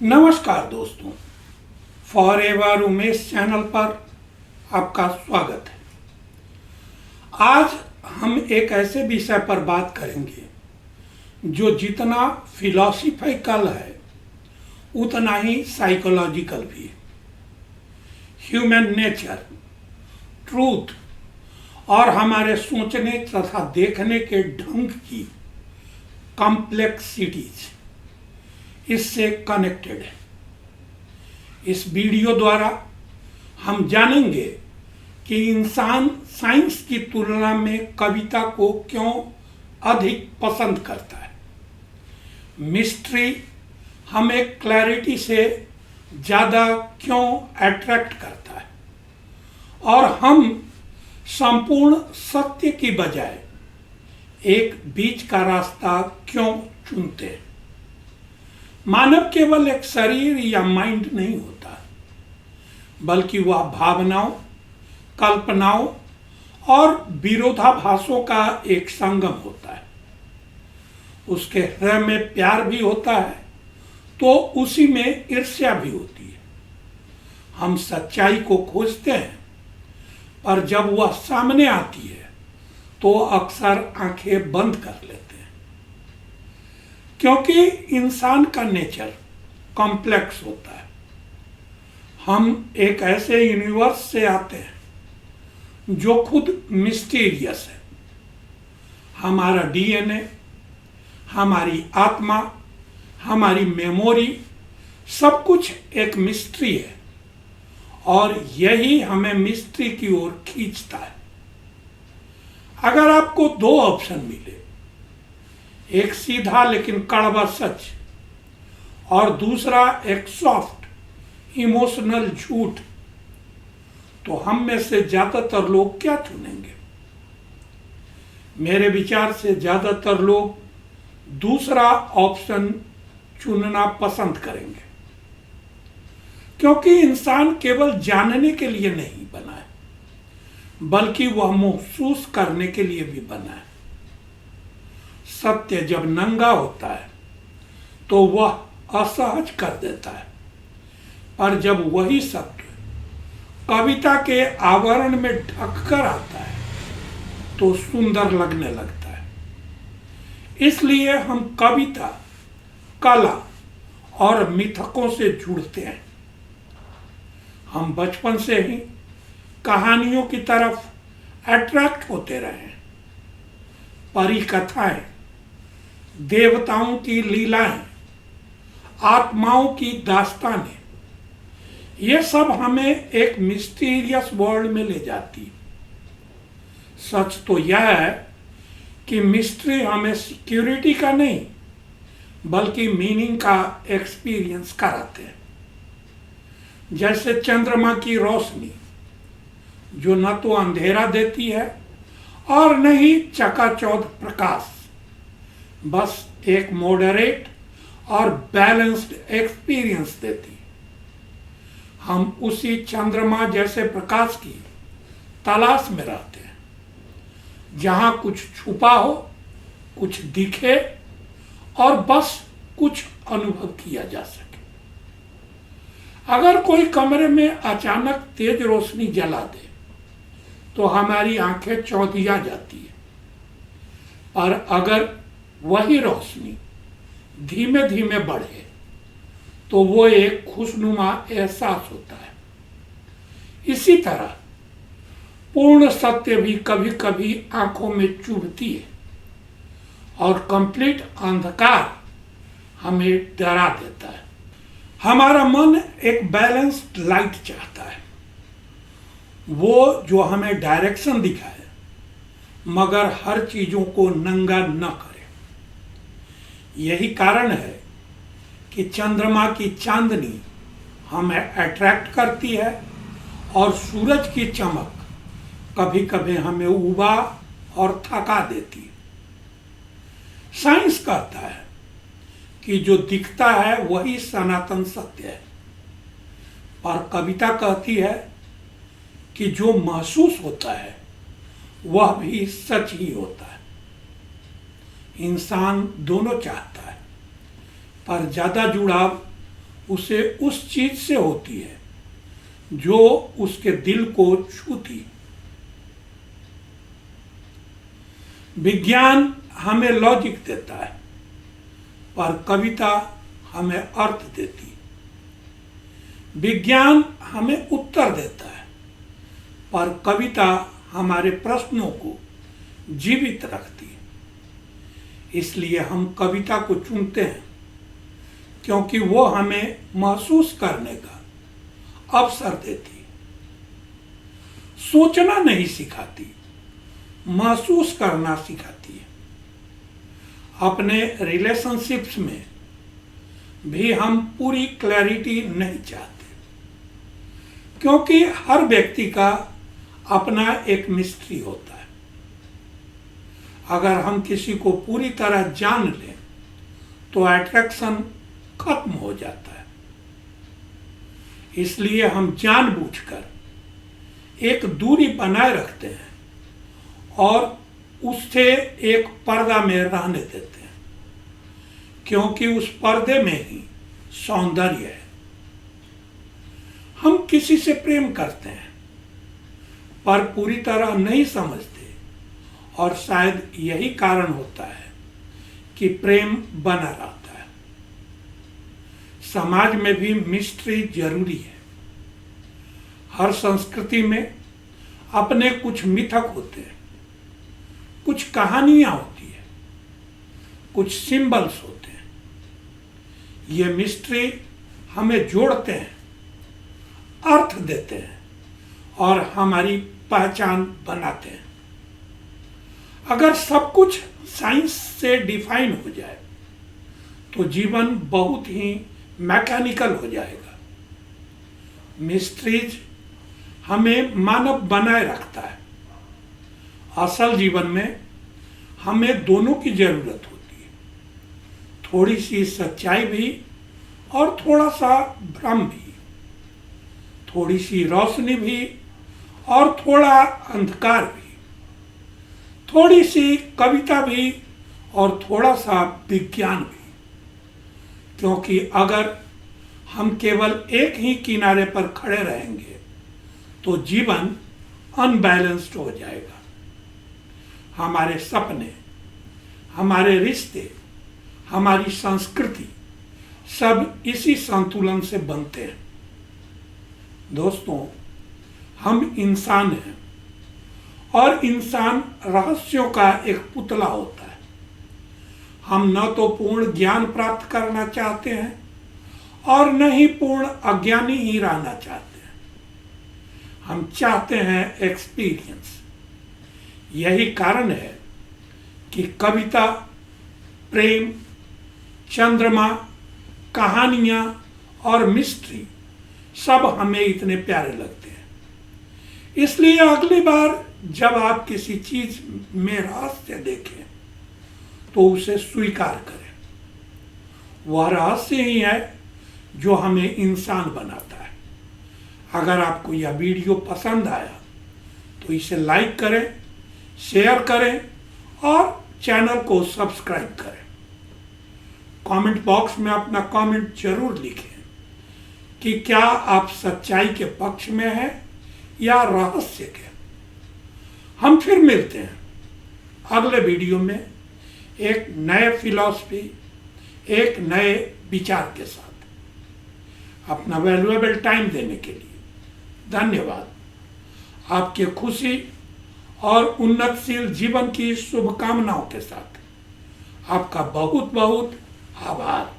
नमस्कार दोस्तों, forever Umesh channel पर आपका स्वागत है। आज हम एक ऐसे विषय पर बात करेंगे जो जितना फिलॉसफिकल है उतना ही साइकोलॉजिकल भी है। ह्यूमन नेचर, ट्रूथ और हमारे सोचने तथा देखने के ढंग की कॉम्प्लेक्सिटीज इससे कनेक्टेड है। इस वीडियो द्वारा हम जानेंगे कि इंसान साइंस की तुलना में कविता को क्यों अधिक पसंद करता है। मिस्ट्री हमें क्लैरिटी से ज़्यादा क्यों अट्रैक्ट करता है और हम संपूर्ण सत्य की बजाय एक बीच का रास्ता क्यों चुनते हैं। मानव केवल एक शरीर या माइंड नहीं होता, बल्कि वह भावनाओं, कल्पनाओं और विरोधाभासों का एक संगम होता है। उसके हृदय में प्यार भी होता है तो उसी में ईर्ष्या भी होती है। हम सच्चाई को खोजते हैं, पर जब वह सामने आती है तो अक्सर आंखें बंद कर लेते हैं, क्योंकि इंसान का नेचर कॉम्प्लेक्स होता है। हम एक ऐसे यूनिवर्स से आते हैं जो खुद मिस्टीरियस है। हमारा डीएनए, हमारी आत्मा, हमारी मेमोरी, सब कुछ एक मिस्ट्री है और यही हमें मिस्ट्री की ओर खींचता है। अगर आपको दो ऑप्शन मिले, एक सीधा लेकिन कड़वा सच और दूसरा एक सॉफ्ट इमोशनल झूठ, तो हम में से ज्यादातर लोग क्या चुनेंगे? मेरे विचार से ज्यादातर लोग दूसरा ऑप्शन चुनना पसंद करेंगे, क्योंकि इंसान केवल जानने के लिए नहीं बना है, बल्कि वह महसूस करने के लिए भी बना है। सत्य जब नंगा होता है तो वह असहज कर देता है, पर जब वही सत्य कविता के आवरण में ढककर आता है तो सुंदर लगने लगता है। इसलिए हम कविता, कला और मिथकों से जुड़ते हैं। हम बचपन से ही कहानियों की तरफ अट्रैक्ट होते रहे हैं। परी कथाएं, देवताओं की लीलाएं, आत्माओं की दास्तानें, ये सब हमें एक मिस्टीरियस वर्ल्ड में ले जाती है। सच तो यह है कि मिस्ट्री हमें सिक्योरिटी का नहीं, बल्कि मीनिंग का एक्सपीरियंस कराते हैं। जैसे चंद्रमा की रोशनी, जो न तो अंधेरा देती है और न ही चकाचौंध प्रकाश, बस एक मॉडरेट और बैलेंस्ड एक्सपीरियंस देती है। हम उसी चंद्रमा जैसे प्रकाश की तलाश में रहते हैं, जहां कुछ छुपा हो, कुछ दिखे और बस कुछ अनुभव किया जा सके। अगर कोई कमरे में अचानक तेज रोशनी जला दे तो हमारी आंखें चौंधिया जाती है, पर अगर वही रोशनी धीमे धीमे बढ़े तो वो एक खुशनुमा एहसास होता है। इसी तरह पूर्ण सत्य भी कभी कभी आंखों में चुभती है और कंप्लीट अंधकार हमें डरा देता है। हमारा मन एक बैलेंस्ड लाइट चाहता है, वो जो हमें डायरेक्शन दिखाए मगर हर चीजों को नंगा न करे। यही कारण है कि चंद्रमा की चांदनी हमें अट्रैक्ट करती है और सूरज की चमक कभी कभी हमें उबा और थका देती है। साइंस कहता है कि जो दिखता है वही सनातन सत्य है, पर कविता कहती है कि जो महसूस होता है वह भी सच ही होता है। इंसान दोनों चाहता है, पर ज़्यादा जुड़ाव उसे उस चीज से होती है जो उसके दिल को छूती है। विज्ञान हमें लॉजिक देता है, पर कविता हमें अर्थ देती है। विज्ञान हमें उत्तर देता है, पर कविता हमारे प्रश्नों को जीवित रखती है। इसलिए हम कविता को चुनते हैं, क्योंकि वो हमें महसूस करने का अवसर देती है। सोचना नहीं सिखाती, महसूस करना सिखाती है। अपने रिलेशनशिप्स में भी हम पूरी क्लैरिटी नहीं चाहते, क्योंकि हर व्यक्ति का अपना एक मिस्ट्री होता है। अगर हम किसी को पूरी तरह जान लें तो अट्रैक्शन खत्म हो जाता है। इसलिए हम जानबूझकर एक दूरी बनाए रखते हैं और उससे एक पर्दा में रहने देते हैं, क्योंकि उस पर्दे में ही सौंदर्य है। हम किसी से प्रेम करते हैं, पर पूरी तरह नहीं समझते, और शायद यही कारण होता है कि प्रेम बना रहता है। समाज में भी मिस्ट्री जरूरी है। हर संस्कृति में अपने कुछ मिथक होते हैं, कुछ कहानियां होती है, कुछ सिंबल्स होते हैं। ये मिस्ट्री हमें जोड़ते हैं, अर्थ देते हैं और हमारी पहचान बनाते हैं। अगर सब कुछ साइंस से डिफाइन हो जाए तो जीवन बहुत ही मैकेनिकल हो जाएगा। मिस्ट्रीज हमें मानव बनाए रखता है। असल जीवन में हमें दोनों की जरूरत होती है, थोड़ी सी सच्चाई भी और थोड़ा सा भ्रम भी, थोड़ी सी रोशनी भी और थोड़ा अंधकार भी, थोड़ी सी कविता भी और थोड़ा सा विज्ञान भी। क्योंकि अगर हम केवल एक ही किनारे पर खड़े रहेंगे तो जीवन अनबैलेंस्ड हो जाएगा। हमारे सपने, हमारे रिश्ते, हमारी संस्कृति सब इसी संतुलन से बनते हैं। दोस्तों, हम इंसान हैं और इंसान रहस्यों का एक पुतला होता है। हम न तो पूर्ण ज्ञान प्राप्त करना चाहते हैं और न ही पूर्ण अज्ञानी ही रहना चाहते हैं। हम चाहते हैं एक्सपीरियंस। यही कारण है कि कविता, प्रेम, चंद्रमा, कहानियां और मिस्ट्री सब हमें इतने प्यारे लगते हैं। इसलिए अगली बार जब आप किसी चीज में रहस्य देखें तो उसे स्वीकार करें। वह रहस्य ही है जो हमें इंसान बनाता है। अगर आपको यह वीडियो पसंद आया तो इसे लाइक करें, शेयर करें और चैनल को सब्सक्राइब करें। कमेंट बॉक्स में अपना कमेंट जरूर लिखें कि क्या आप सच्चाई के पक्ष में हैं या रहस्य के। हम फिर मिलते हैं अगले वीडियो में एक नए फिलॉसफी, एक नए विचार के साथ। अपना वैल्यूएबल टाइम देने के लिए धन्यवाद। आपके खुशी और उन्नतशील जीवन की शुभकामनाओं के साथ आपका बहुत बहुत आभार।